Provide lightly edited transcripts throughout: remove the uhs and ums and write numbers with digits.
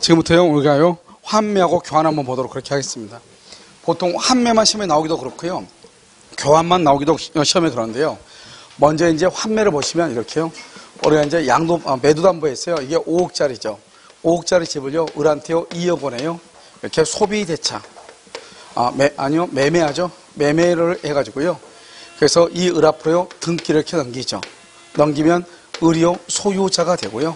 지금부터요, 우리가요, 환매하고 교환 한번 보도록 그렇게 하겠습니다. 보통 환매만 시험에 나오기도 그렇고요, 교환만 나오기도 시험에 그런데요. 먼저 이제 환매를 보시면 이렇게요. 우리가 이제 매도담보했어요. 이게 5억짜리죠. 5억짜리 집을요, 을한테요, 2억 원에요. 이렇게 소비대차. 매매하죠. 매매를 해가지고요. 그래서 이 을 앞으로요, 등기를 이렇게 넘기죠. 넘기면 을이요, 소유자가 되고요.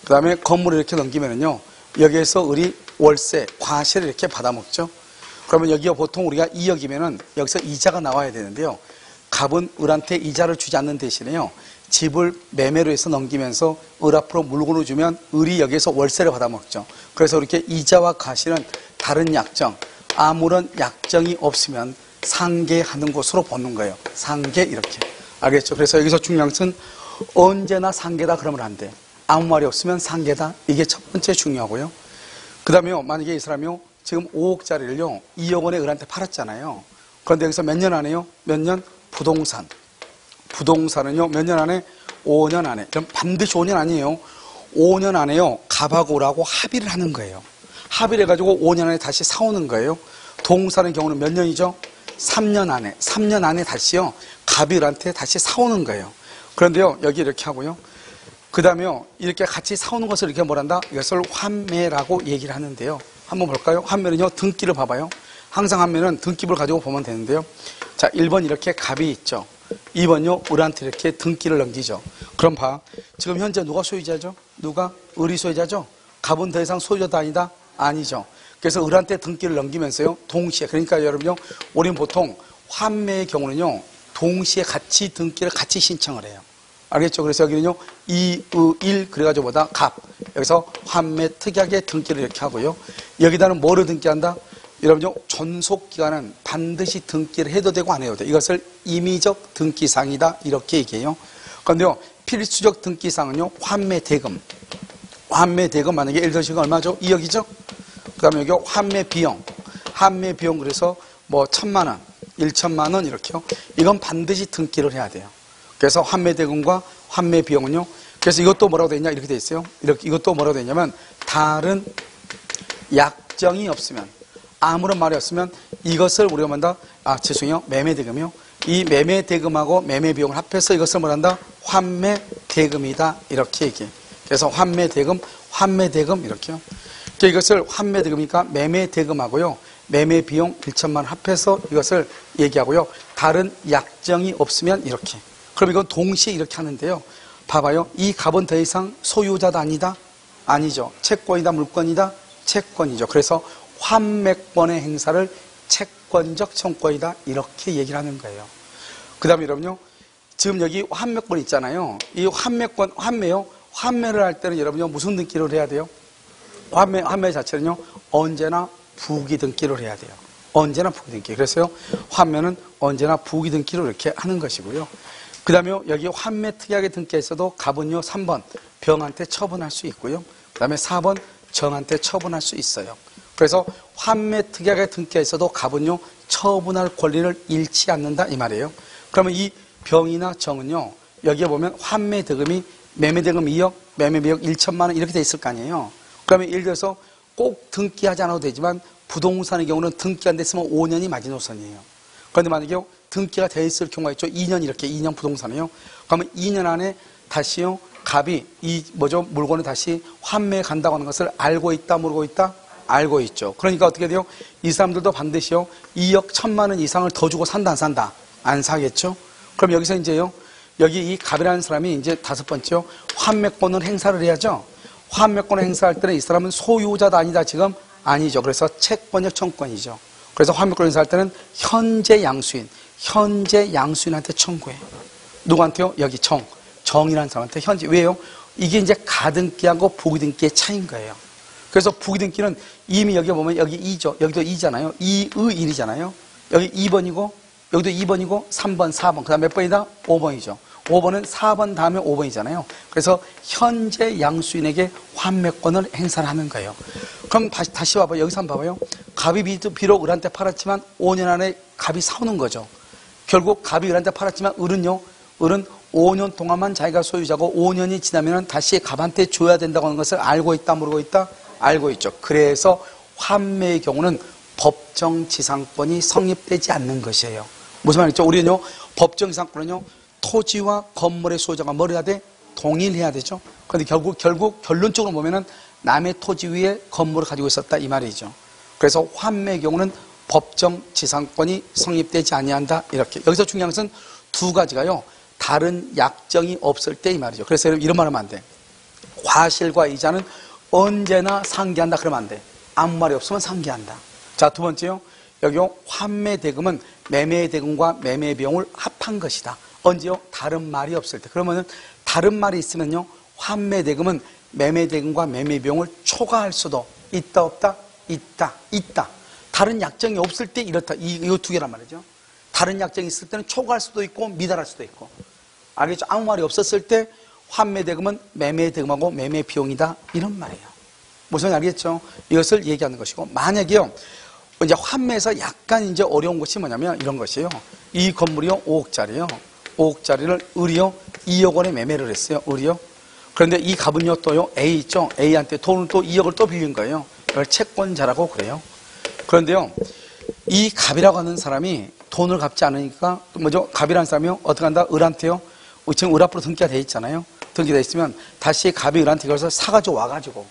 그 다음에 건물을 이렇게 넘기면은요, 여기에서 을이 월세, 과세를 이렇게 받아먹죠. 그러면 여기가 보통 우리가 2억이면은 여기서 이자가 나와야 되는데요. 갑은 을한테 이자를 주지 않는 대신에요, 집을 매매로 해서 넘기면서 을 앞으로 물건을 주면 을이 여기에서 월세를 받아먹죠. 그래서 이렇게 이자와 과세는 다른 약정, 아무런 약정이 없으면 상계하는 곳으로 보는 거예요. 상계 이렇게. 알겠죠? 그래서 여기서 중요한 것은 언제나 상계다 그러면 안 돼. 아무 말이 없으면 상계다. 이게 첫 번째 중요하고요. 그 다음에요, 만약에 이 사람이요, 지금 5억짜리를요, 2억 원에 을한테 팔았잖아요. 그런데 여기서 몇 년 안에요? 몇 년? 부동산. 부동산은요, 몇 년 안에? 5년 안에. 그럼 반드시 5년 아니에요. 5년 안에요, 갑하고 을하고 합의를 하는 거예요. 합의를 해가지고 5년 안에 다시 사오는 거예요. 동사는 경우는 몇 년이죠? 3년 안에. 3년 안에 다시요, 갑이 을한테 다시 사오는 거예요. 그런데요, 여기 이렇게 하고요. 그 다음에요, 이렇게 같이 사오는 것을 이렇게 뭐란다? 이것을 환매라고 얘기를 하는데요. 한번 볼까요? 환매는요, 등기를 봐봐요. 항상 환매는 등기부를 가지고 보면 되는데요. 자, 1번 이렇게 갑이 있죠. 2번요, 을한테 이렇게 등기를 넘기죠. 그럼 봐. 지금 현재 누가 소유자죠? 누가? 을이 소유자죠? 갑은 더 이상 소유자도 아니다? 아니죠. 그래서 을한테 등기를 넘기면서요, 동시에. 그러니까 여러분요, 우리는 보통 환매의 경우는요, 동시에 같이 등기를 같이 신청을 해요. 알겠죠? 그래서 여기는요, 2, 1, 그래가지고 뭐다? 갑. 여기서 환매 특약의 등기를 이렇게 하고요. 여기다는 뭐를 등기한다? 여러분요, 존속기간은 반드시 등기를 해도 되고 안 해도 돼. 이것을 임의적 등기상이다. 이렇게 얘기해요. 그런데요, 필수적 등기상은요, 환매 대금. 환매 대금 만약에 예를 들어서 얼마죠? 2억이죠? 그 다음에 여기 환매 비용. 환매 비용 그래서 뭐 1,000만 원, 1천만 원 이렇게요. 이건 반드시 등기를 해야 돼요. 그래서 환매 대금과 환매 비용은요. 그래서 이것도 뭐라고 되어 있냐? 이렇게 되어 있어요. 이것도 뭐라고 되어 있냐면, 다른 약정이 없으면, 아무런 말이 없으면 이것을 우리가 뭐한다? 죄송해요. 매매 대금이요. 이 매매 대금하고 매매 비용을 합해서 이것을 뭐한다? 환매 대금이다. 이렇게 얘기해. 그래서 환매 대금 이렇게요. 그러니까 이것을 환매 대금이니까 매매 대금하고요, 매매 비용 1천만 원 합해서 이것을 얘기하고요. 다른 약정이 없으면 이렇게. 그럼 이건 동시에 이렇게 하는데요. 봐봐요. 이 갑은 더 이상 소유자도 아니다? 아니죠. 채권이다? 물권이다? 채권이죠. 그래서 환매권의 행사를 채권적 청권이다. 이렇게 얘기를 하는 거예요. 그 다음에 여러분요, 지금 여기 환매권 있잖아요. 이 환매권, 환매요. 환매를 할 때는 여러분요, 무슨 등기를 해야 돼요? 환매 자체는요, 언제나 부기 등기를 해야 돼요. 언제나 부기 등기. 그래서요, 환매는 언제나 부기 등기로 이렇게 하는 것이고요. 그 다음에 여기 환매 특약에 등기했어도 갑은요, 3번 병한테 처분할 수 있고요. 그 다음에 4번 정한테 처분할 수 있어요. 그래서 환매 특약에 등기했어도 갑은요, 처분할 권리를 잃지 않는다 이 말이에요. 그러면 이 병이나 정은요, 여기에 보면 환매 대금이 매매 대금 2억, 매매 비용 1천만 원 이렇게 돼 있을 거 아니에요. 그러면 예를 들어서 꼭 등기하지 않아도 되지만 부동산의 경우는 등기 안 됐으면 5년이 마지노선이에요. 그런데 만약에 등기가 돼 있을 경우가 있죠. 2년 이렇게 2년 부동산이요. 그러면 2년 안에 다시요, 갑이 물건을 다시 환매에 간다고 하는 것을 알고 있다, 모르고 있다? 알고 있죠. 그러니까 어떻게 돼요? 이 사람들도 반드시요, 2억 1,000만 원 이상을 더 주고 산다, 안 산다? 안 사겠죠? 그럼 여기서 이제요, 여기 이 갑이라는 사람이 이제 5번째요, 환매권을 행사를 해야죠. 환매권을 행사할 때는 이 사람은 소유자도 아니다, 지금? 아니죠. 그래서 채권적 청권이죠. 그래서 환매권을 행사할 때는 현재 양수인한테 청구해. 누구한테요? 여기 정이라는 사람한테 현재. 왜요? 이게 이제 가등기하고 부기등기의 차이인 거예요. 그래서 부기등기는 이미 여기 보면 여기 2죠. 여기도 2잖아요. 2의 1이잖아요. 여기 2번이고, 여기도 2번이고, 3번, 4번. 그 다음 몇 번이다? 5번이죠. 5번은 4번 다음에 5번이잖아요. 그래서 현재 양수인에게 환매권을 행사를 하는 거예요. 그럼 다시 봐봐요. 여기서 한번 봐봐요. 갑이 비록 을한테 팔았지만 5년 안에 갑이 사오는 거죠. 결국 갑이 을한테 팔았지만 을은 5년 동안만 자기가 소유자고 5년이 지나면 다시 갑한테 줘야 된다고 하는 것을 알고 있다, 모르고 있다? 알고 있죠. 그래서 환매의 경우는 법정지상권이 성립되지 않는 것이에요. 무슨 말이죠? 우리는요, 법정지상권은요, 토지와 건물의 소유자가 뭘 해야 돼? 동일해야 되죠. 그런데 결국 결론적으로 보면은 남의 토지 위에 건물을 가지고 있었다 이 말이죠. 그래서 환매의 경우는 법정지상권이 성립되지 아니한다 이렇게. 여기서 중요한 것은 두 가지가요, 다른 약정이 없을 때 이 말이죠. 그래서 이런 말 하면 안 돼. 과실과 이자는 언제나 상기한다 그러면 안 돼. 아무 말이 없으면 상기한다. 자, 두 번째요. 여기요, 환매대금은 매매대금과 매매비용을 합한 것이다. 언제요? 다른 말이 없을 때. 그러면은 다른 말이 있으면요, 환매대금은 매매대금과 매매비용을 초과할 수도 있다 없다? 있다. 다른 약정이 없을 때 이렇다. 이거 두 개란 말이죠. 다른 약정이 있을 때는 초과할 수도 있고 미달할 수도 있고. 알겠죠? 아무 말이 없었을 때 환매대금은 매매대금하고 매매비용이다 이런 말이에요. 무슨 말인지 알겠죠? 이것을 얘기하는 것이고, 만약에요, 이제 환매에서 약간 이제 어려운 것이 뭐냐면 이런 것이에요. 이 건물이요, 5억짜리요. 5억짜리를 을이요, 2억 원에 매매를 했어요. 을이요. 그런데 이 갑은요, 또요, A 있죠? A한테 돈을 또 2억을 또 빌린 거예요. 이걸 채권자라고 그래요. 그런데요, 이 갑이라고 하는 사람이 돈을 갚지 않으니까, 뭐죠? 갑이라는 사람이요, 어떻게 한다? 을한테요, 지금 을 앞으로 등기가 돼 있잖아요. 등기돼 있으면 다시 갑이 을한테 이것을 사가지고 와가지고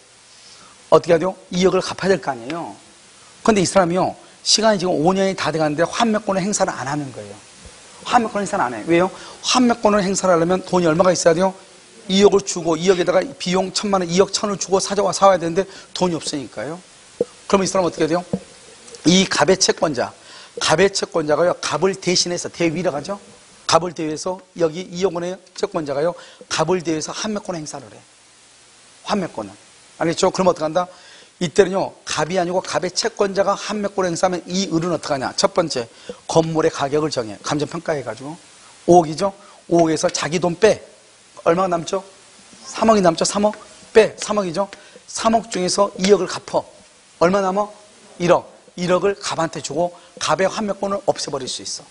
어떻게 해야 돼요? 2억을 갚아야 될 거 아니에요. 근데 이 사람이요, 시간이 지금 5년이 다 돼가는데 환매권을 행사를 안 하는 거예요. 환매권 행사를 안 해요. 왜요? 환매권을 행사를 하려면 돈이 얼마가 있어야 돼요? 2억을 주고 2억에다가 비용 1,000만 원, 2억 1,000을 주고 사와야 되는데 돈이 없으니까요. 그러면 이 사람은 어떻게 해야 돼요? 이 갑의 채권자가요, 갑을 대신해서 대위라고 하죠. 갑을 대위해서 여기 2억 원의 채권자가요, 갑을 대위해서 환매권 행사를 해. 환매권은. 알겠죠? 그럼 어떻게 한다? 이때는요, 갑이 아니고 갑의 채권자가 환매권을 행사하면 이 을은 어떻게 하냐? 첫 번째, 건물의 가격을 정해. 감정평가해가지고. 5억이죠? 5억에서 자기 돈 빼. 얼마가 남죠? 3억이 남죠? 3억? 빼. 3억이죠? 3억 중에서 2억을 갚어. 얼마 남아? 1억. 1억을 갑한테 주고 갑의 환매권을 없애버릴 수 있어.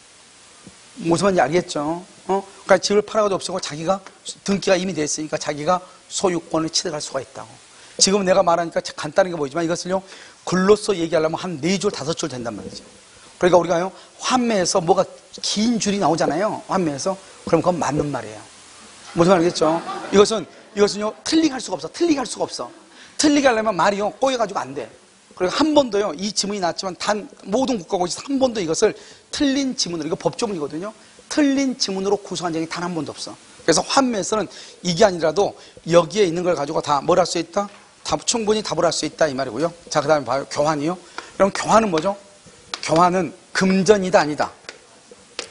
무슨 말인지 알겠죠? 그러니까 집을 팔아가지고 없애고 자기가 등기가 이미 됐으니까 자기가 소유권을 취득할 수가 있다고. 지금 내가 말하니까 간단한 게 보이지만 이것을요, 글로써 얘기하려면 한 4줄, 5줄 된단 말이죠. 그러니까 우리가요, 환매에서 뭐가 긴 줄이 나오잖아요. 환매에서. 그럼 그건 맞는 말이에요. 무슨 말이겠죠? 이것은요, 틀리게 할 수가 없어. 틀리게 하려면 말이요, 꼬여가지고 안 돼. 그리고 한 번도요, 이 지문이 나왔지만 모든 국가고시에서 한 번도 이것을 틀린 지문으로, 이거 법조문이거든요. 틀린 지문으로 구성한 적이 단 한 번도 없어. 그래서 환매에서는 이게 아니라도 여기에 있는 걸 가지고 다 뭘 할 수 있다? 충분히 답을 할 수 있다 이 말이고요. 자, 그 다음에 봐요. 교환이요. 그럼 교환은 뭐죠? 교환은 금전이다 아니다?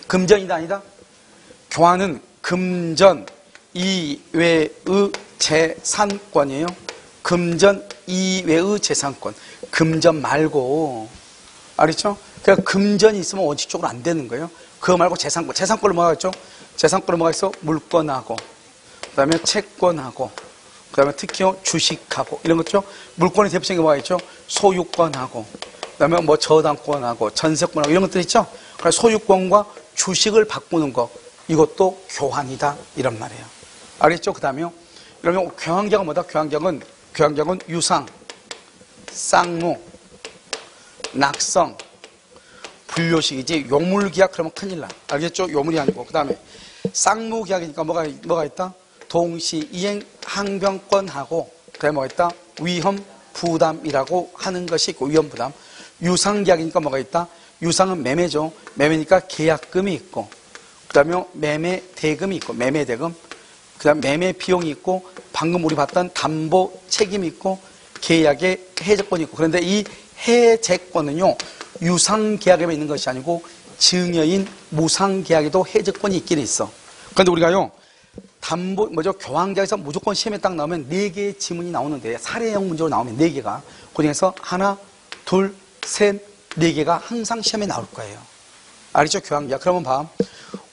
금전이다 아니다? 교환은 금전 이외의 재산권이에요. 금전 이외의 재산권. 금전 말고, 알겠죠? 그러니까 금전이 있으면 원칙적으로 안 되는 거예요. 그거 말고 재산권. 재산권은 뭐가 있죠? 재산권은 뭐가 있어? 물권하고, 그 다음에 채권하고, 그 다음에 특히 주식하고, 이런 거죠. 물권의 대표적인 게 뭐가 있죠? 소유권하고, 그 다음에 뭐 저당권하고, 전세권하고, 이런 것들 있죠? 그러니까 소유권과 주식을 바꾸는 거, 이것도 교환이다. 이런 말이에요. 알겠죠? 그 다음에요. 그러면 교환계약은 뭐다? 교환계약은 유상, 쌍무, 낙성, 분료식이지 요물계약 그러면 큰일 나. 알겠죠? 요물이 아니고. 그 다음에 쌍무계약이니까 뭐가 있다? 동시이행 항변권하고, 그 다음에 뭐가 있다? 위험 부담이라고 하는 것이 있고, 위험 부담. 유상계약이니까 뭐가 있다? 유상은 매매죠. 매매니까 계약금이 있고, 그 다음에 매매 대금이 있고, 매매 대금. 그 다음에 매매 비용이 있고, 방금 우리 봤던 담보 책임이 있고, 계약의 해제권이 있고. 그런데 이 해제권은요, 유상계약에만 있는 것이 아니고 증여인 무상계약에도 해제권이 있긴 있어. 그런데 우리가요, 교환계약에서 무조건 시험에 딱 나오면 4개의 지문이 나오는데, 사례형 문제로 나오면 4개가, 그 중에서 하나, 둘, 셋, 4개가 항상 시험에 나올 거예요. 알겠죠? 교환계약. 그러면 봐.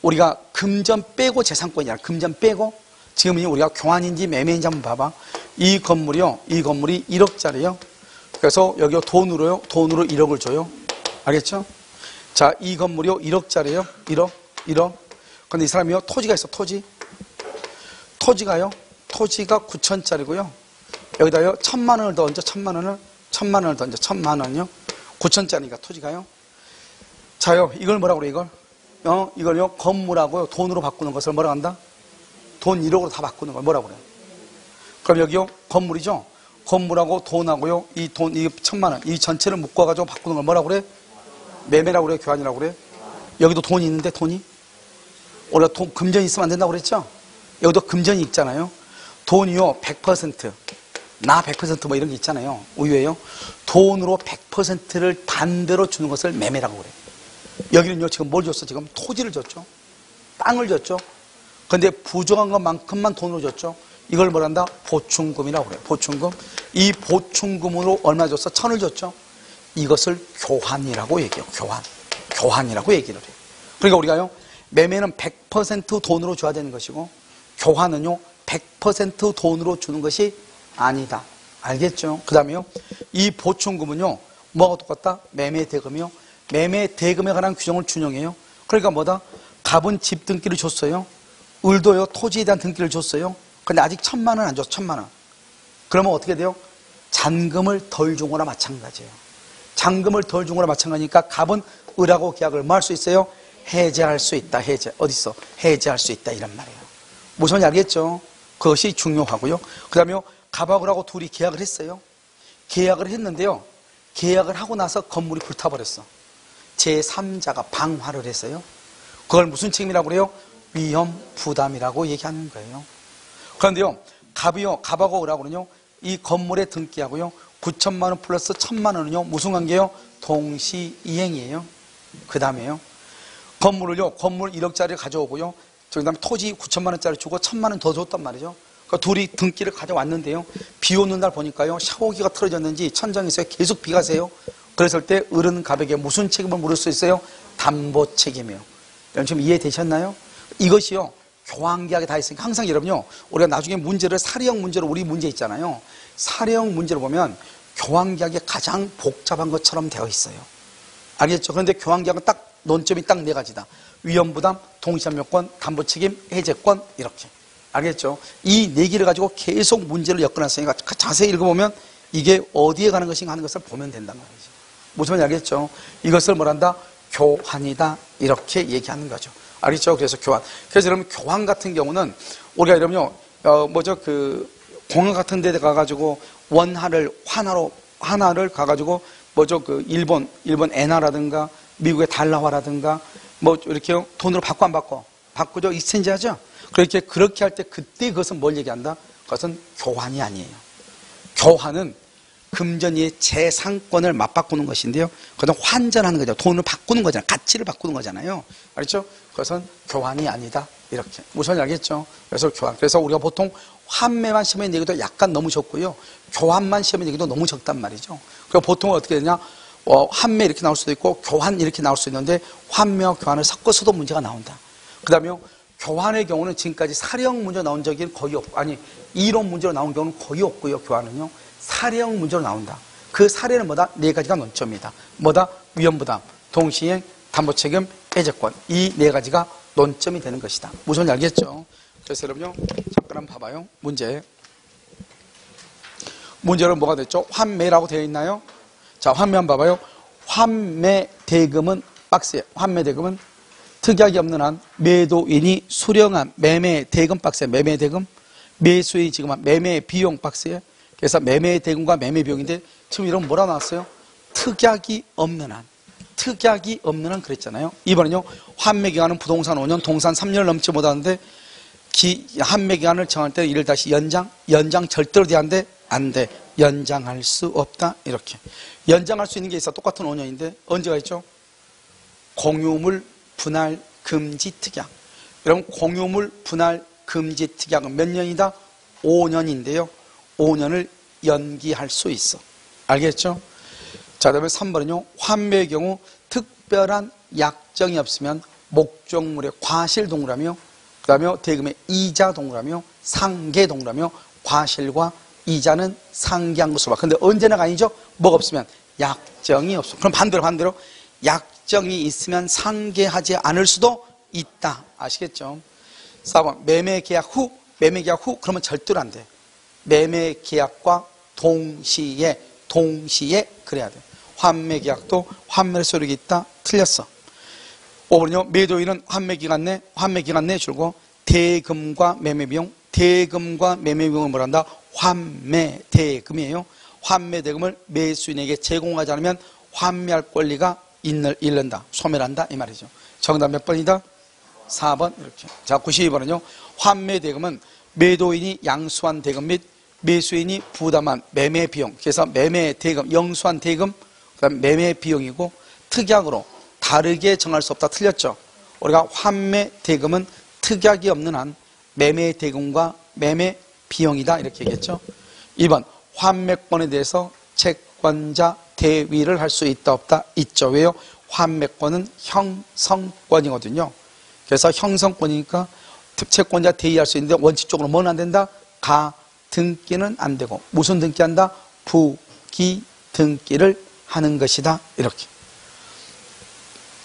우리가 금전 빼고 재산권이야. 금전 빼고. 지금 우리가 교환인지 매매인지 한번 봐봐. 이 건물이 1억짜리요. 그래서 여기 돈으로 1억을 줘요. 알겠죠? 자, 이 건물이요, 1억짜리예요. 1억. 근데 이 사람이요, 토지가 있어, 토지가요, 토지가 9천짜리고요. 여기다요 1,000만 원을 더 얹어. 1,000만 원을 1,000만 원을 더 얹어. 1,000만 원요 9천짜리니까 토지가요. 자요 이걸 뭐라고 그래 이걸? 이걸요 건물하고요 돈으로 바꾸는 것을 뭐라고 한다? 돈 1억으로 다 바꾸는 걸 뭐라고 그래? 그럼 여기요 건물이죠. 건물하고 돈하고요 이 돈 이 1,000만 원 이 전체를 묶어가지고 바꾸는 걸 뭐라고 그래? 매매라고 그래? 교환이라고 그래? 여기도 돈이 있는데 돈이? 원래 돈 금전이 있으면 안 된다고 그랬죠? 여기도 금전이 있잖아요. 돈이요 100% 나 100% 뭐 이런 게 있잖아요. 우유에요. 돈으로 100%를 반대로 주는 것을 매매라고 그래. 여기는요 지금 뭘 줬어? 지금 토지를 줬죠. 땅을 줬죠. 근데 부족한 것만큼만 돈으로 줬죠. 이걸 뭐란다? 보충금이라고 그래요. 보충금. 이 보충금으로 얼마 줬어? 1,000을 줬죠. 이것을 교환이라고 얘기해요. 교환이라고 얘기를 해요. 그러니까 우리가요 매매는 100% 돈으로 줘야 되는 것이고 교환은요 100% 돈으로 주는 것이 아니다. 알겠죠? 그 다음에요 이 보충금은요 뭐가 똑같다? 매매 대금이요. 매매 대금에 관한 규정을 준용해요. 그러니까 뭐다? 갑은 집 등기를 줬어요. 을도요 토지에 대한 등기를 줬어요. 근데 아직 1,000만 원 안 줬어. 1,000만 원. 그러면 어떻게 돼요? 잔금을 덜 준 거나 마찬가지예요. 잔금을 덜 준 거나 마찬가지니까 갑은 을하고 계약을 뭐 할 수 있어요? 해제할 수 있다. 해제. 어디 있어? 해제할 수 있다. 이런 말이에요. 무슨 말인지 알겠죠? 그것이 중요하고요. 그 다음에 갑하고 을하고 둘이 계약을 했어요. 계약을 했는데요. 계약을 하고 나서 건물이 불타버렸어. 제3자가 방화를 했어요. 그걸 무슨 책임이라고 그래요? 위험 부담이라고 얘기하는 거예요. 그런데요, 갑하고 을하고는요, 이 건물에 등기하고요, 9천만 원 플러스 1,000만 원은요, 무슨 관계예요? 동시이행이에요. 그 다음에요, 건물 1억짜리 가져오고요, 그 다음에 토지 9천만 원짜리 주고 1,000만 원 더 줬단 말이죠. 그러니까 둘이 등기를 가져왔는데요, 비 오는 날 보니까요, 샤워기가 틀어졌는지 천장에서 계속 비가 새요. 그랬을 때 을은 갑에게 무슨 책임을 물을 수 있어요? 담보 책임이에요. 여러분 지금 이해되셨나요? 이것이요 교환계약에 다 있으니까 항상 여러분요 우리가 나중에 문제를 사례형 문제로 우리 문제 있잖아요. 사례형 문제를 보면 교환계약이 가장 복잡한 것처럼 되어 있어요. 알겠죠? 그런데 교환계약은 딱 논점이 딱 네 가지다. 위험부담, 동시함요건, 담보책임, 해제권 이렇게. 알겠죠? 이 네 개를 가지고 계속 문제를 엮어놨으니까 자세히 읽어보면 이게 어디에 가는 것인가 하는 것을 보면 된단 말이죠. 무슨 말인지 알겠죠? 이것을 뭐란다? 교환이다. 이렇게 얘기하는 거죠. 알겠죠? 그래서 교환. 그래서 여러분 교환 같은 경우는 우리가 여러분요, 공항 같은 데 가가지고 원화를 환화를 가가지고 일본 엔화라든가 미국의 달러화라든가 이렇게 돈으로 바꿔 안 바꿔? 바꾸죠? 익스체인지 하죠? 그렇게 할 때 그때 그것은 뭘 얘기한다? 그것은 교환이 아니에요. 교환은 금전의 재산권을 맞바꾸는 것인데요. 그것은 환전하는 거죠. 돈을 바꾸는 거잖아요. 가치를 바꾸는 거잖아요. 알겠죠? 그것은 교환이 아니다. 이렇게. 무슨 말인지 알겠죠? 그래서 교환. 그래서 우리가 보통 환매만 시험에 내기도 약간 너무 적고요. 교환만 시험에 내기도 너무 적단 말이죠. 그래서 보통 어떻게 되냐? 환매 이렇게 나올 수도 있고 교환 이렇게 나올 수 있는데 환매와 교환을 섞어서도 문제가 나온다. 그 다음에 교환의 경우는 지금까지 사례형 문제 나온 적이 거의 없고, 이론 문제로 나온 경우는 거의 없고요. 교환은요. 사례형 문제로 나온다. 그 사례는 뭐다? 네 가지가 논점이다. 뭐다? 위험부담, 동시행, 담보책임, 해제권. 이 네 가지가 논점이 되는 것이다. 무슨 말인지 알겠죠? 그래서 여러분요, 잠깐 한번 봐봐요. 문제는 뭐가 됐죠? 환매라고 되어 있나요? 자, 환매 한번 봐봐요. 환매 대금은 박스에, 환매 대금은 특약이 없는 한 매도인이 수령한 매매 대금 박스에, 매매 대금, 매수인이 지금 매매 비용 박스에. 그래서 매매 대금과 매매 비용인데 지금 이런 뭐라 나왔어요? 특약이 없는 한. 특약이 없는 한 그랬잖아요. 이번에는요, 환매 기간은 부동산 5년, 동산 3년을 넘지 못하는데 환매 기간을 정할 때 이를 다시 연장 절대로 돼야 안 돼. 연장할 수 없다. 이렇게. 연장할 수 있는 게 있어. 똑같은 5년인데 언제가 있죠? 공유물 분할 금지 특약. 여러분 공유물 분할 금지 특약은 몇 년이다? 5년인데요. 5년을 연기할 수 있어. 알겠죠? 자, 그 다음에 3번은요. 환매의 경우 특별한 약정이 없으면 목적물의 과실 동그라며, 그 다음에 대금의 이자 동그라며, 상계 동그라며, 과실과 이자는 상계한 것으로 봐. 근데 언제나가 아니죠? 뭐가 없으면 약정이 없어. 그럼 반대로 약정이 있으면 상계하지 않을 수도 있다. 아시겠죠? 4번 매매 계약 후 그러면 절대로 안 돼. 매매 계약과 동시에 그래야 돼. 환매 계약도 환매 소득이 있다. 틀렸어. 5번은요. 매도인은 환매 기간 내 줄고 대금과 매매 비용, 대금과 매매 비용을 뭐란다? 환매 대금이에요. 환매 대금을 매수인에게 제공하지 않으면 환매할 권리가 잃는다. 소멸한다. 이 말이죠. 정답 몇 번이다? 4번. 이렇게. 자, 92번은요. 환매 대금은 매도인이 양수한 대금 및 매수인이 부담한 매매 비용. 그래서 매매 대금, 영수한 대금, 그다음 매매 비용이고 특약으로 다르게 정할 수 없다. 틀렸죠? 우리가 환매 대금은 특약이 없는 한 매매 대금과 매매 비용이다. 이렇게 얘기했죠. 2번. 환매권에 대해서 채권자 대위를 할 수 있다 없다? 있죠. 왜요? 환매권은 형성권이거든요. 그래서 형성권이니까 채권자 대위할 수 있는데 원칙적으로 뭐는 안 된다? 등기는 안 되고 무슨 등기한다? 부기 등기를 하는 것이다. 이렇게.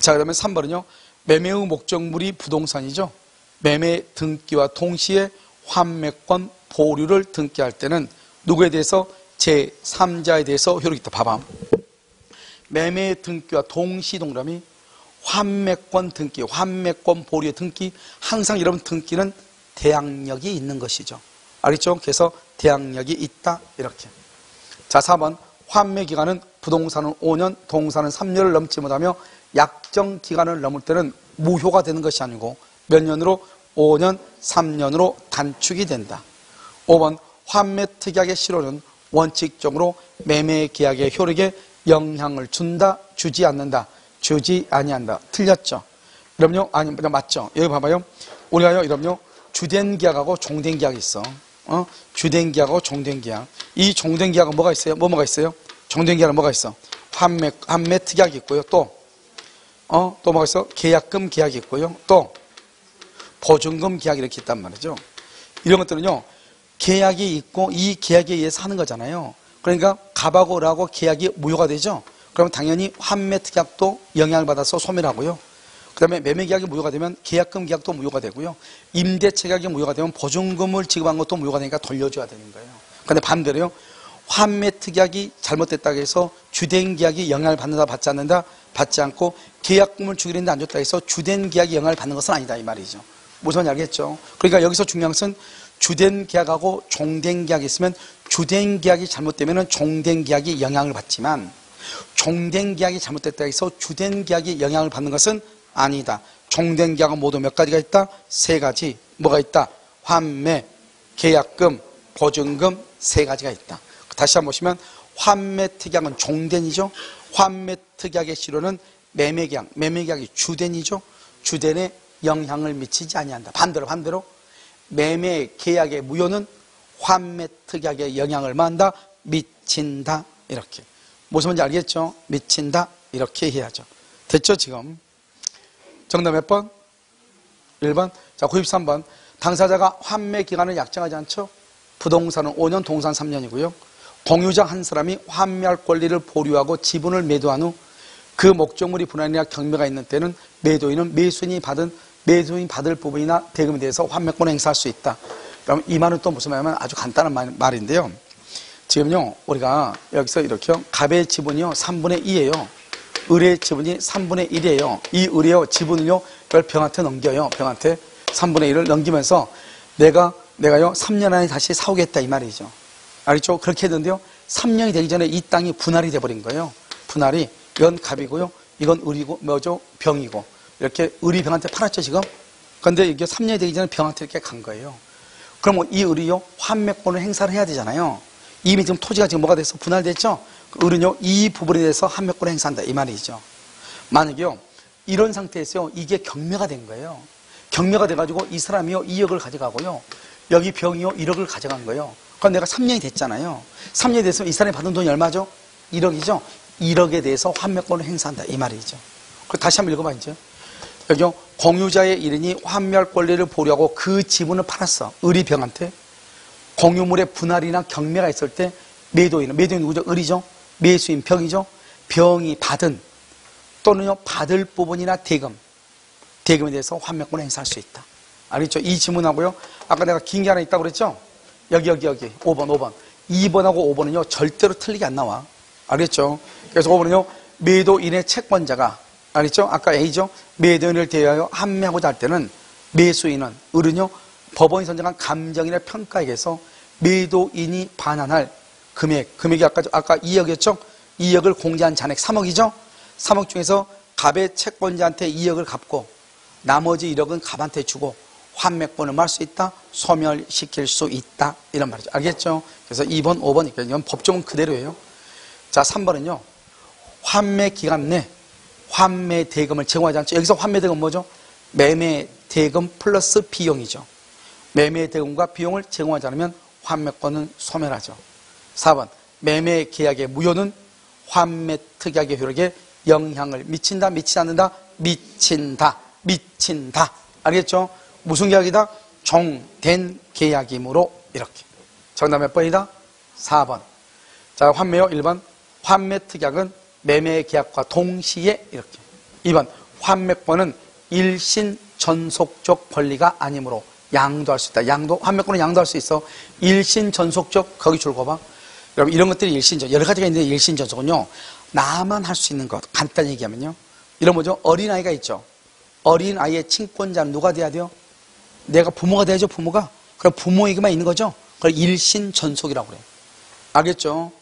자, 그 다음에 3번은요. 매매의 목적물이 부동산이죠. 매매 등기와 동시에 환매권 보류를 등기할 때는 누구에 대해서? 제3자에 대해서 효력이 있다. 봐봐. 매매 등기와 동시 동그라미 환매권 등기, 환매권 보류의 등기, 항상 여러분 등기는 대항력이 있는 것이죠. 알겠죠? 그래서 대항력이 있다. 이렇게. 자, 4번. 환매 기간은 부동산은 5년, 동산은 3년을 넘지 못하며 약정 기간을 넘을 때는 무효가 되는 것이 아니고 몇 년으로? 5년, 3년으로 단축이 된다. 5번. 환매 특약의 실효는 원칙적으로 매매 계약의 효력에 영향을 준다, 주지 않는다, 주지 아니한다. 틀렸죠? 여러분요? 아니, 맞죠? 여기 봐봐요. 우리가요, 여러분요, 주된 계약하고 종된 계약이 있어. 주된 계약하고 종된 계약. 이 종된 계약은 뭐가 있어요? 뭐가 있어요? 종된 계약은 뭐가 있어? 환매 특약이 있고요. 또 뭐가 있어? 계약금 계약이 있고요. 또 보증금 계약이 이렇게 있단 말이죠. 이런 것들은요, 계약이 있고 이 계약에 의해서 하는 거잖아요. 그러니까 갑하고 을하고 계약이 무효가 되죠. 그러면 당연히 환매 특약도 영향을 받아서 소멸하고요. 그 다음에 매매 계약이 무효가 되면 계약금 계약도 무효가 되고요. 임대차 계약이 무효가 되면 보증금을 지급한 것도 무효가 되니까 돌려줘야 되는 거예요. 그런데 반대로요. 환매 특약이 잘못됐다고 해서 주된 계약이 영향을 받는다, 받지 않는다, 받지 않고 계약금을 주기로 했는데 안 줬다고 해서 주된 계약이 영향을 받는 것은 아니다. 이 말이죠. 무슨 말인지 알겠죠? 그러니까 여기서 중요한 것은 주된 계약하고 종된 계약이 있으면 주된 계약이 잘못되면 종된 계약이 영향을 받지만 종된 계약이 잘못됐다 해서 주된 계약이 영향을 받는 것은 아니다. 종된 계약은 모두 몇 가지가 있다? 3가지. 뭐가 있다? 환매, 계약금, 보증금 3가지가 있다. 다시 한번 보시면 환매 특약은 종된이죠. 환매 특약의 실효는 매매 계약이 주된이죠. 주된에 영향을 미치지 아니한다. 반대로 매매 계약의 무효는 환매 특약에 영향을 만다 미친다. 이렇게. 무슨 말인지 알겠죠? 미친다. 이렇게 해야죠. 됐죠, 지금? 정답 몇 번? 1번. 자, 93번. 당사자가 환매 기간을 약정하지 않죠? 부동산은 5년, 동산 3년이고요. 공유자 한 사람이 환매할 권리를 보류하고 지분을 매도한 후 그 목적물이 분할이나 경매가 있는 때는 매도인은 매수인이 받을 부분이나 대금에 대해서 환매권을 행사할 수 있다. 그럼 이 말은 또 무슨 말이냐면 아주 간단한 말인데요. 지금요, 우리가 여기서 이렇게 갑의 지분이요, 3분의 2예요. 을의 지분이 3분의 1이에요. 이 을이요, 지분을요, 이걸 병한테 넘겨요. 병한테 3분의 1을 넘기면서 내가요, 3년 안에 다시 사오겠다. 이 말이죠. 알겠죠? 그렇게 했는데요, 3년이 되기 전에 이 땅이 분할이 돼버린 거예요. 분할이. 이건 갑이고요, 이건 을이고, 병이고. 이렇게 을이 병한테 팔았죠, 지금? 그런데 이게 3년이 되기 전에 병한테 이렇게 간 거예요. 그럼 이 을이요, 환매권을 행사를 해야 되잖아요. 이미 지금 토지가 지금 뭐가 돼서 분할됐죠? 을은요, 이 부분에 대해서 환매권을 행사한다. 이 말이죠. 만약에요, 이런 상태에서요, 이게 경매가 된 거예요. 경매가 돼가지고 이 사람이요, 2억을 가져가고요. 여기 병이요, 1억을 가져간 거예요. 그럼 내가 3년이 됐잖아요. 3년이 됐으면 이 사람이 받은 돈이 얼마죠? 1억이죠? 1억에 대해서 환매권을 행사한다. 이 말이죠. 다시 한번 읽어봐, 이제. 여기요, 공유자의 일인이 환매할 권리를 보류하고 그 지분을 팔았어. 을이 병한테. 공유물의 분할이나 경매가 있을 때 매도인 누구죠? 을이죠? 매수인 병이죠? 병이 받은 또는요, 받을 부분이나 대금에 대해서 환매권을 행사할 수 있다. 알겠죠? 이 지문하고요, 아까 내가 긴 게 하나 있다고 그랬죠? 여기 5번 2번하고 5번은요 절대로 틀리게 안 나와. 알겠죠? 그래서 5번은요 매도인의 채권자가, 알겠죠? 아까 A죠? 매도인을 대하여 함매하고자 할 때는 매수인은, 을은요 법원이 선정한 감정인의 평가에 의해서 매도인이 반환할 금액이 아까 2억이었죠? 2억을 공제한 잔액 3억이죠? 3억 중에서 갑의 채권자한테 2억을 갚고 나머지 1억은 갑한테 주고 환매권을 말 수 있다, 소멸시킬 수 있다, 이런 말이죠. 알겠죠? 그래서 2번, 5번, 이건 법조문 그대로예요. 자, 3번은요 환매 기간 내 환매 대금을 제공하지 않죠. 여기서 환매 대금 뭐죠? 매매 대금 플러스 비용이죠. 매매 대금과 비용을 제공하지 않으면 환매권은 소멸하죠. 4번 매매 계약의 무효는 환매 특약의 효력에 영향을 미친다, 미치지 않는다, 미친다. 알겠죠? 무슨 계약이다? 종된 계약이므로. 이렇게. 정답 몇 번이다? 4번. 자, 환매요 1번 환매 특약은 매매 계약과 동시에. 이렇게. 2번 환매권은 일신 전속적 권리가 아니므로 양도할 수 있다. 환매권은 양도할 수 있어. 일신 전속적, 거기 줄 거봐. 여러분 이런 것들이 일신전, 여러 가지가 있는데 일신전속은요 나만 할 수 있는 것. 간단히 얘기하면요 이런 뭐죠? 어린아이가 있죠. 어린아이의 친권자는 누가 돼야 돼요? 내가 부모가 돼야죠. 부모가. 그럼 부모에게만 있는 거죠. 그걸 일신전속이라고 그래요. 알겠죠?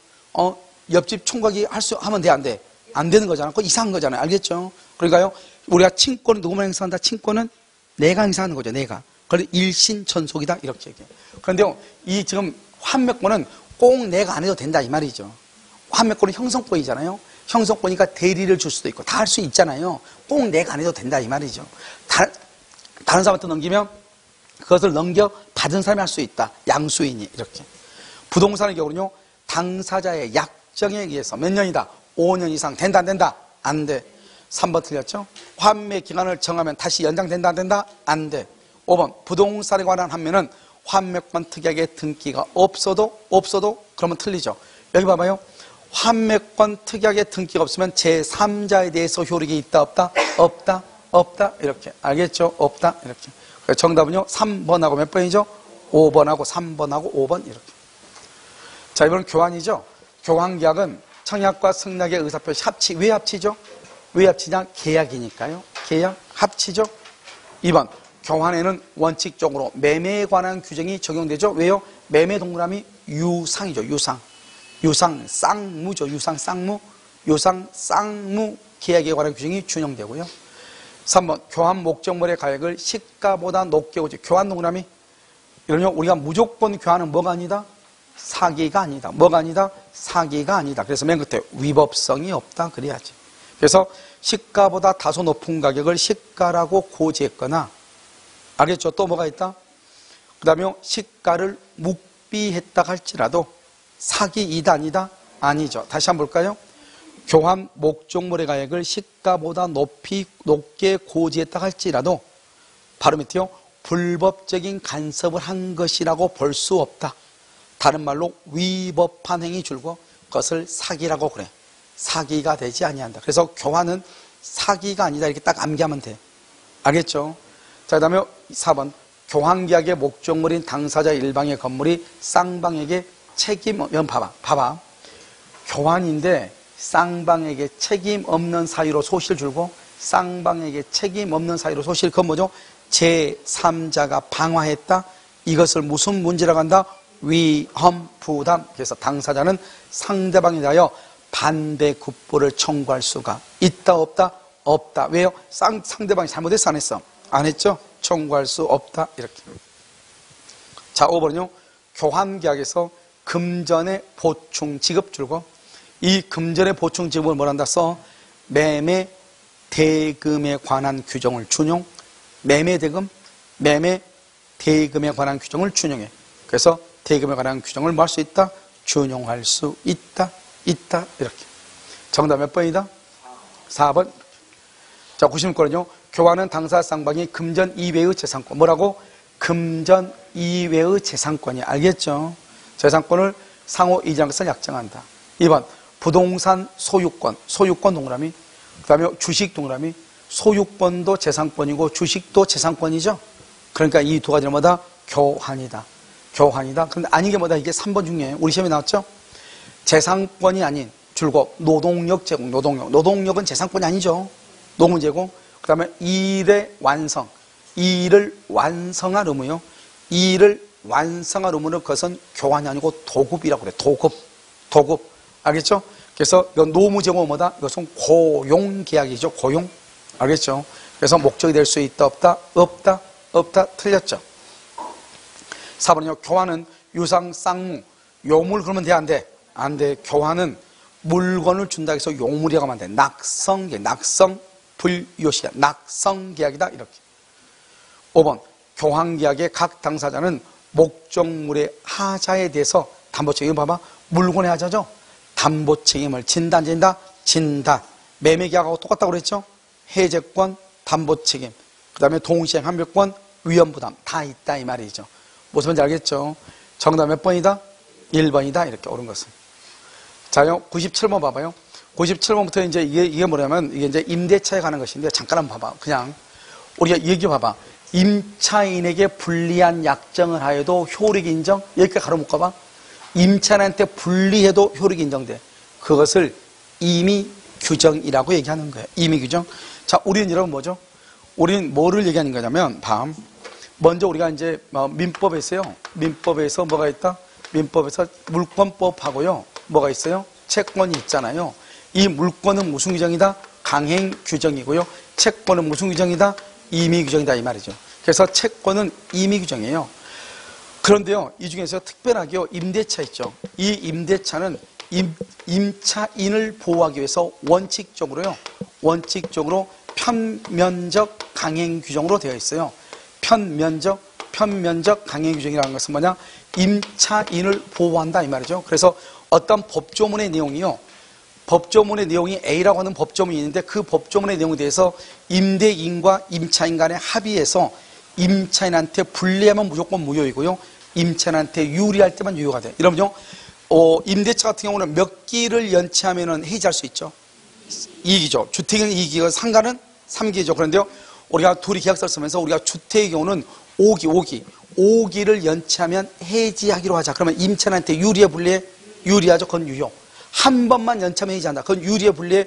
옆집 총각이 하면 돼, 안 돼? 안 되는 거잖아. 그거 이상한 거잖아요. 알겠죠? 그러니까요 우리가 친권은 누구만 행사한다? 친권은 내가 행사하는 거죠. 내가. 그래서 일신전속이다, 이렇게 얘기해요. 그런데요 이 지금 환매권은 꼭 내가 안 해도 된다, 이 말이죠. 환매권은 형성권이잖아요. 형성권이니까 대리를 줄 수도 있고 다 할 수 있잖아요. 꼭 내가 안 해도 된다, 이 말이죠. 다른 사람한테 넘기면 그것을 넘겨 받은 사람이 할 수 있다. 양수인이. 이렇게. 부동산의 경우는요 당사자의 약정에 의해서 몇 년이다? 5년 이상. 된다, 안 된다? 안 돼. 3번 틀렸죠? 환매 기간을 정하면 다시 연장된다, 안 된다? 안 돼. 5번 부동산에 관한 환매는 환매권 특약의 등기가 없어도 그러면 틀리죠. 여기 봐봐요. 환매권 특약의 등기가 없으면 제3자에 대해서 효력이 있다, 없다, 이렇게. 알겠죠? 없다, 이렇게. 그래서 정답은요 3번하고 몇 번이죠? 5번하고 3번하고 5번. 이렇게. 자, 이번은 교환이죠. 교환계약은 청약과 승낙의 의사표시 합치. 왜 합치죠? 왜 합치냐? 계약이니까요. 계약 합치죠. 2번 교환에는 원칙적으로 매매에 관한 규정이 적용되죠. 왜요? 매매 동그라미 유상이죠. 유상 쌍무죠. 유상 쌍무 계약에 관한 규정이 준용되고요. 3번 교환 목적물의 가액을 시가보다 높게 오지. 교환 동그라미 이러면 우리가 무조건 교환은 뭐가 아니다? 사기가 아니다. 뭐가 아니다? 사기가 아니다. 그래서 맨 끝에 위법성이 없다 그래야지. 그래서 시가보다 다소 높은 가격을 시가라고 고지했거나, 알겠죠? 또 뭐가 있다? 그 다음에 시가를 묵비했다 할지라도 사기이다, 아니다? 아니죠. 다시 한번 볼까요? 교환 목적물의 가액을 시가보다 높게 고지했다 할지라도 바로 밑에요. 불법적인 간섭을 한 것이라고 볼 수 없다. 다른 말로 위법한 행위 줄고 그것을 사기라고 그래. 사기가 되지 아니한다. 그래서 교환은 사기가 아니다, 이렇게 딱 암기하면 돼. 알겠죠? 자, 그 다음에 4번 교환계약의 목적물인 당사자 일방의 건물이 쌍방에게 봐봐. 교환인데 쌍방에게 책임 없는 사유로 소실 줄고 쌍방에게 책임 없는 사유로 소실, 그건 뭐죠? 제3자가 방화했다. 이것을 무슨 문제라고 한다? 위험 부담. 그래서 당사자는 상대방에 대하여 반대 굿보를 청구할 수가 있다, 없다. 왜요? 상대방이 잘못했어, 안 했어? 안 했죠? 청구할 수 없다, 이렇게. 자, 5번은요 교환계약에서 금전의 보충 지급 줄고 이 금전의 보충 지급을 뭐란다 써? 매매 대금에 관한 규정을 준용. 매매 대금에 관한 규정을 준용해. 그래서 대금에 관한 규정을 뭐 할 수 있다? 준용할 수 있다, 이렇게. 정답 몇 번이다? 4번. 자, 90권은요 교환은 당사 쌍방이 금전 이외의 재산권. 뭐라고? 금전 이외의 재산권이. 알겠죠? 재산권을 상호 이전한 것을 약정한다. 2번 부동산 소유권 동그라미. 그 다음에 주식 동그라미. 소유권도 재산권이고 주식도 재산권이죠. 그러니까 이 두 가지는 뭐다? 교환이다. 교환이다. 그런데 아닌 게 뭐다? 이게 3번 중에 우리 시험에 나왔죠? 재산권이 아닌 줄곧 노동력 제공, 노동력은 재산권이 아니죠. 노무 제공. 그 다음에 일의 완성, 일을 완성할 의무요. 일을 완성할 의무는 그것은 교환이 아니고 도급이라고 그래. 도급. 알겠죠? 그래서 이건 노무 제공은 뭐다? 이것은 고용계약이죠. 고용. 알겠죠? 그래서 목적이 될 수 있다, 없다, 틀렸죠. 4번은요, 교환은 유상, 쌍무, 요물 그러면 돼, 안 돼? 안 돼. 교환은 물건을 준다 해서 요물이라고 하면 안 돼. 낙성, 불요시야. 낙성계약이다, 이렇게. 5번, 교환계약의 각 당사자는 목적물의 하자에 대해서 담보책임, 봐봐. 물건의 하자죠? 담보책임을 진다, 안 진다? 진다. 매매계약하고 똑같다고 그랬죠? 해제권, 담보책임, 그 다음에 동시행 환별권, 위험부담 다 있다 이 말이죠. 무슨 말인지 알겠죠? 정답 몇 번이다? 1번이다. 이렇게 옳은 것은. 자요, 97번 봐봐요. 97번부터 이제 이게 뭐냐면 이게 이제 임대차에 관한 것인데 잠깐 한번 봐봐. 그냥 우리가 얘기 봐봐. 임차인에게 불리한 약정을 하여도 효력 인정? 여기까지 가로 묶어봐. 임차인한테 불리해도 효력 인정돼. 그것을 임의 규정이라고 얘기하는 거예요. 임의 규정. 자, 우리는 여러분 뭐죠? 우리는 뭐를 얘기하는 거냐면, 먼저 우리가 이제 민법에서요. 민법에서 뭐가 있다? 민법에서 물권법하고요. 뭐가 있어요? 채권이 있잖아요. 이 물권은 무슨 규정이다? 강행 규정이고요. 채권은 무슨 규정이다? 임의 규정이다 이 말이죠. 그래서 채권은 임의 규정이에요. 그런데요, 이 중에서 특별하게요, 임대차 있죠. 이 임대차는 임차인을 보호하기 위해서 원칙적으로 편면적 강행 규정으로 되어 있어요. 편면적 강행 규정이라는 것은 뭐냐? 임차인을 보호한다 이 말이죠. 그래서 어떤 법조문의 내용이요. 법조문의 내용이 A라고 하는 법조문이 있는데 그 법조문의 내용에 대해서 임대인과 임차인 간의 합의해서 임차인한테 불리하면 무조건 무효이고요. 임차인한테 유리할 때만 유효가 돼. 여러분요, 임대차 같은 경우는 몇 기를 연체하면 해지할 수 있죠. 2기죠. 주택은 2기고 상가는 3기죠. 그런데요, 우리가 둘이 계약서를 쓰면서 우리가 주택의 경우는 5기를 연체하면 해지하기로 하자. 그러면 임차인한테 유리해, 불리해? 유리하죠. 그건 유효. 한 번만 연체하면 해지한다. 그건 유리해, 불리해?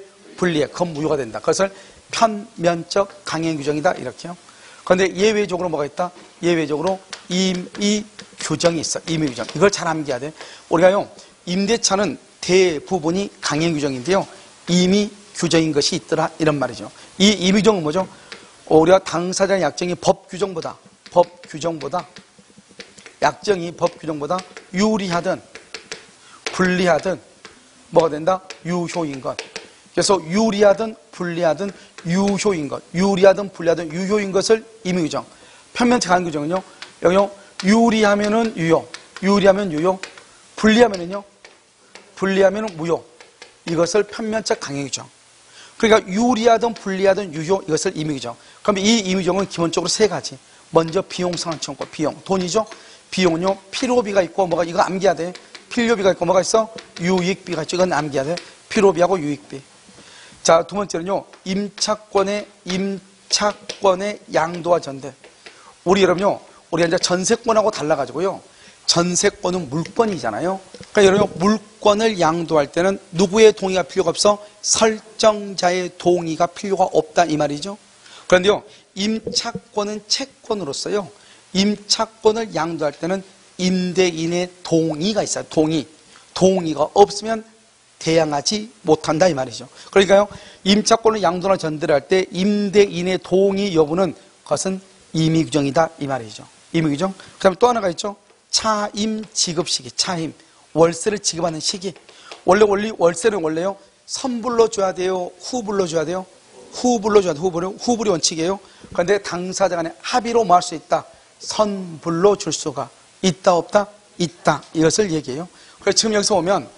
그건 무효가 된다. 그것을 편면적 강행 규정이다. 이렇게요. 그런데 예외적으로 뭐가 있다? 예외적으로 임의 규정이 있어. 임의 규정. 이걸 잘 암기해야 돼. 우리가요, 임대차는 대부분이 강행 규정인데요. 임의 규정인 것이 있더라. 이런 말이죠. 이 임의 규정은 뭐죠? 우리가 당사자의 약정이 법 규정보다 약정이 법 규정보다 유리하든 불리하든 뭐가 된다? 유효인 것. 그래서 유리하든 불리하든 유효인 것. 유리하든 불리하든 유효인 것을 임의 규정. 편면적 강행 규정은요. 여기요. 유리하면은 유효. 유리하면 유효. 불리하면은요. 불리하면은 무효. 이것을 편면적 강행 규정. 그러니까 유리하든 불리하든 유효 이것을 임의 규정. 그럼 이 임의 규정은 기본적으로 세 가지. 먼저 비용 상환청구. 비용. 돈이죠. 비용은요. 필요비가 있고 뭐가 이거 암기해야 돼. 필요비가 있고 뭐가 있어? 유익비가 있죠. 이건 암기해야 돼. 필요비하고 유익비. 자, 두 번째는요. 임차권의 양도와 전대. 우리 여러분요. 우리가 이제 전세권하고 달라가지고요. 전세권은 물권이잖아요. 그러니까 여러분 물권을 양도할 때는 누구의 동의가 필요가 없어? 설정자의 동의가 필요가 없다 이 말이죠. 그런데요. 임차권은 채권으로서요. 임차권을 양도할 때는 임대인의 동의가 있어요. 동의가 없으면 대항하지 못한다 이 말이죠. 그러니까요. 임차권을 양도나 전대를 할 때 임대인의 동의 여부는 그것은 임의 규정이다 이 말이죠. 임의 규정. 그 다음에 또 하나가 있죠. 차임 지급 시기. 차임. 월세를 지급하는 시기. 원래 월세는 원래요. 선불로 줘야 돼요? 후불로 줘야 돼요? 후불로 줘야 돼요. 후불이 원칙이에요. 그런데 당사자 간에 합의로 뭐 할 수 있다? 선불로 줄 수가 있다 없다? 있다. 이것을 얘기해요. 그래서 지금 여기서 보면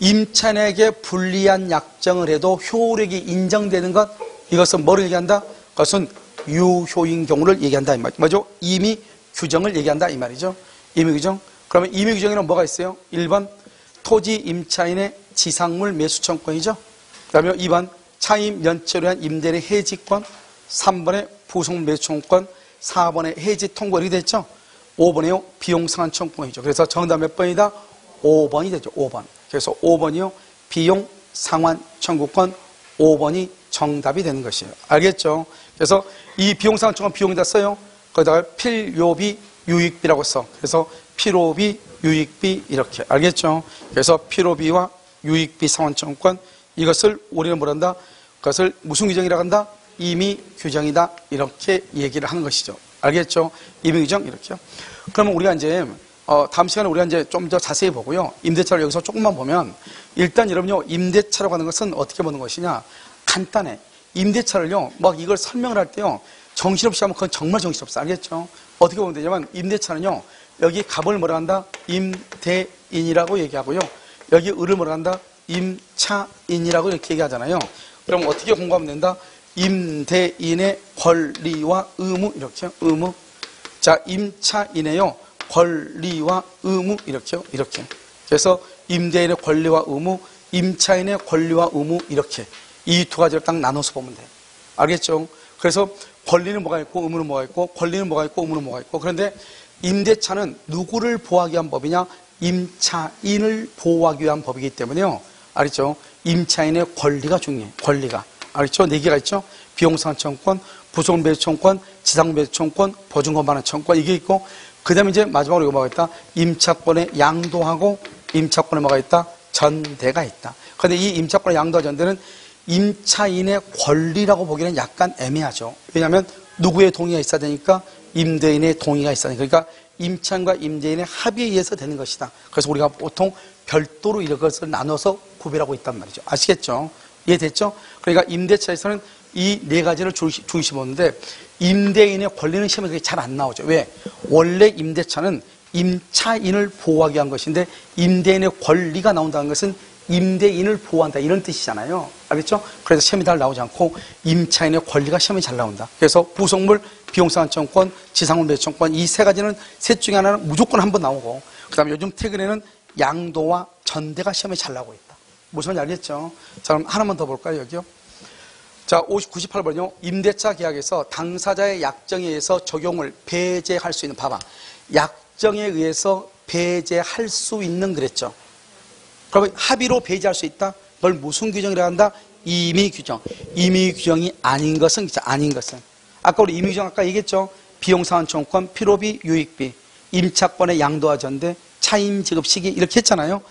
임차인에게 불리한 약정을 해도 효력이 인정되는 것, 이것은 뭐를 얘기한다? 그것은 유효인 경우를 얘기한다 이 말이죠. 뭐죠? 임의 규정을 얘기한다 이 말이죠. 임의 규정. 그러면 임의 규정에는 뭐가 있어요? 1번 토지 임차인의 지상물 매수 청구권이죠. 그 다음에 2번 차임 연체로 한 임대인의 해지권, 3번에 부속 매수 청구권, 4번에 해지 통고 이렇게 됐죠. 5번이요. 비용상환 청구권이죠. 그래서 정답 몇 번이다? 5번이 되죠. 5번. 그래서 5번이요. 비용상환 청구권 5번이 정답이 되는 것이에요. 알겠죠? 그래서 이 비용상환 청구권 비용에다 써요. 거기다가 필요비, 유익비라고 써. 그래서 필요비, 유익비 이렇게. 알겠죠? 그래서 필요비와 유익비 상환 청구권 이것을 우리는 뭐란다? 그것을 무슨 규정이라고 한다? 임의 규정이다. 이렇게 얘기를 하는 것이죠. 알겠죠? 임의 규정 이렇게요. 그러면 우리가 이제 다음 시간에 우리가 이제 좀 더 자세히 보고요. 임대차를 여기서 조금만 보면 일단 여러분요. 임대차라고 하는 것은 어떻게 보는 것이냐? 간단해. 임대차를요. 막 이걸 설명을 할 때요. 정신없이 하면 그건 정말 정신없어. 알겠죠? 어떻게 보면 되냐면 임대차는요. 여기 갑을 뭐라 한다? 임대인이라고 얘기하고요. 여기 을을 뭐라 한다? 임차인이라고 이렇게 얘기하잖아요. 그럼 어떻게 공부하면 된다? 임대인의 권리와 의무 이렇게요. 의무. 자, 임차인의요. 권리와 의무 이렇게요. 이렇게. 그래서 임대인의 권리와 의무, 임차인의 권리와 의무 이렇게 이 두 가지를 딱 나눠서 보면 돼요. 알겠죠? 그래서 권리는 뭐가 있고 의무는 뭐가 있고 권리는 뭐가 있고 의무는 뭐가 있고 그런데 임대차는 누구를 보호하기 위한 법이냐? 임차인을 보호하기 위한 법이기 때문에요. 알겠죠? 임차인의 권리가 중요해. 권리가. 알겠죠? 4개가 있죠? 비용상환 청구권, 부속배수 청구권, 지상배수 청구권, 보증금 반환 청구권 이게 있고 그 다음에 이제 마지막으로 이거 뭐가 있다? 임차권의 양도하고 임차권에 뭐가 있다? 전대가 있다. 그런데 이 임차권의 양도와 전대는 임차인의 권리라고 보기에는 약간 애매하죠. 왜냐하면 누구의 동의가 있어야 되니까 임대인의 동의가 있어야 되니까 그러니까 임차인과 임대인의 합의에 의해서 되는 것이다. 그래서 우리가 보통 별도로 이것을 나눠서 구별하고 있단 말이죠. 아시겠죠? 이해됐죠? 그러니까 임대차에서는 이 4가지를 중시 보는데 임대인의 권리는 시험에 그게 잘 안 나오죠. 왜? 원래 임대차는 임차인을 보호하기 위한 것인데 임대인의 권리가 나온다는 것은 임대인을 보호한다 이런 뜻이잖아요. 알겠죠? 그래서 시험이 잘 나오지 않고 임차인의 권리가 시험에 잘 나온다. 그래서 부속물, 비용상환 청구권, 지상물 매수 청구권 이 3가지는 셋 중에 하나는 무조건 한번 나오고 그 다음에 요즘 최근에는 양도와 전대가 시험에 잘 나오고 있다. 무슨 말인지 알겠죠? 자, 그럼 하나만 더 볼까요? 여기요. 자, 98번요. 임대차 계약에서 당사자의 약정에 의해서 적용을 배제할 수 있는 봐봐. 약정에 의해서 배제할 수 있는 그랬죠. 그러면 합의로 배제할 수 있다? 그걸 무슨 규정이라고 한다? 임의 규정. 임의 규정이 아닌 것은 아닌 것은. 아까 우리 임의 규정 아까 얘기했죠. 비용상환 청구권, 필요비, 유익비, 임차권의 양도와 전대, 차임 지급 시기 이렇게 했잖아요.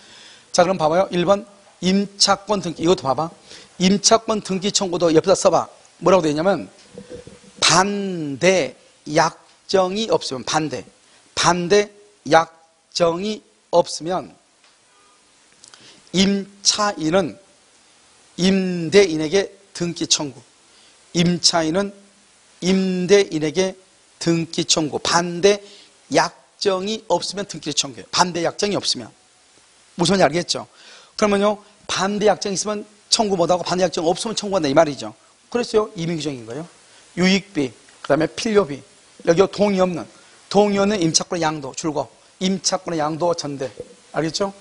자, 그럼 봐봐요. 1번 임차권 등기 이것도 봐봐. 임차권 등기 청구도 옆에다 써봐. 뭐라고 되어 있냐면 반대 약정이 없으면 반대 약정이 없으면 임차인은 임대인에게 등기 청구. 임차인은 임대인에게 등기 청구. 반대 약정이 없으면 등기를 청구해요. 반대 약정이 없으면. 무슨 말인지 알겠죠? 그러면요, 반대 약정이 있으면 청구 못하고 반대 약정 없으면 청구한다 이 말이죠. 그랬어요. 임의 규정인 거예요. 유익비, 그 다음에 필요비. 여기 동의 없는 임차권의 양도, 줄거. 임차권의 양도 전대. 알겠죠?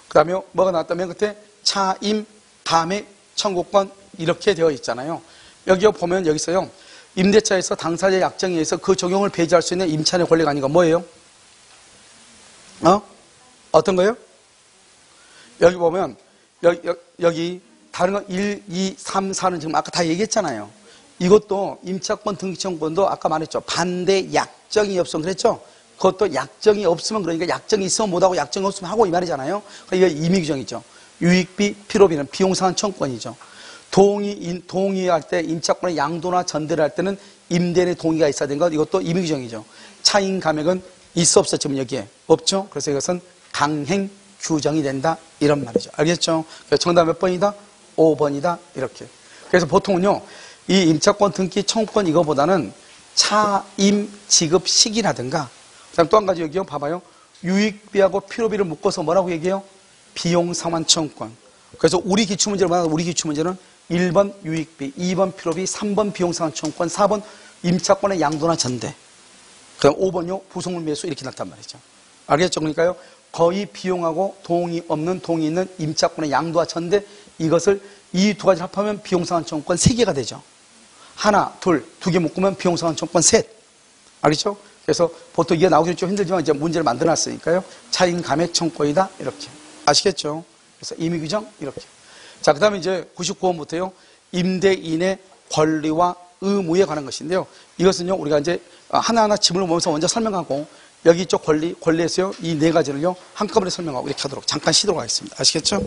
그 다음에 뭐가 나왔다면 그때 차임, 감액, 청구권 이렇게 되어 있잖아요. 여기 보면 여기서요. 임대차에서 당사자의 약정에 의해서 그 적용을 배제할 수 있는 임차인의 권리가 아닌 건 뭐예요? 어떤 거예요? 여기 보면 여기 다른 거 1, 2, 3, 4는 지금 아까 다 얘기했잖아요. 이것도 임차권 등기청구권도 아까 말했죠. 반대 약정이 없으면 그랬죠. 그것도 약정이 없으면 그러니까 약정이 있으면 못하고 약정이 없으면 하고 이 말이잖아요. 그러니까 이게 임의 규정이죠. 유익비, 필요비는 비용상환 청구권이죠. 동의할 때 임차권의 양도나 전대를 할 때는 임대인의 동의가 있어야 되는 것 이것도 임의 규정이죠. 차임 감액은 있어 없어 지금 여기에 없죠. 그래서 이것은 강행 규정이 된다 이런 말이죠. 알겠죠? 정답 몇 번이다? 5번이다 이렇게. 그래서 보통은요 이 임차권 등기 청구권 이거보다는 차임 지급 시기라든가 그다음 또 한 가지 여기요 봐봐요. 유익비하고 필요비를 묶어서 뭐라고 얘기해요? 비용상환 청구권. 그래서 우리 기출문제를 보면 우리 기출문제는 1번 유익비, 2번 필요비, 3번 비용상환 청구권, 4번 임차권의 양도나 전대. 그다음 5번요 부속물 매수 이렇게 나타난 말이죠. 알겠죠? 그러니까요 거의 비용하고 동의 없는 동의 있는 임차권의 양도와 전대 이것을 이 두 가지 합하면 비용상환 청구권 3개가 되죠. 하나, 둘, 2개 묶으면 비용상환 청구권 셋. 알겠죠? 그래서 보통 이게 나오기 좀 힘들지만 이제 문제를 만들어놨으니까요. 차임 감액 청구이다 이렇게 아시겠죠? 그래서 임의 규정 이렇게. 자, 그다음에 이제 99번부터요. 임대인의 권리와 의무에 관한 것인데요. 이것은요 우리가 이제 하나하나 지문을 보면서 먼저 설명하고 여기 이쪽 권리에서요 이 네 가지를요 한꺼번에 설명하고 이렇게 하도록 잠깐 쉬도록 하겠습니다. 아시겠죠?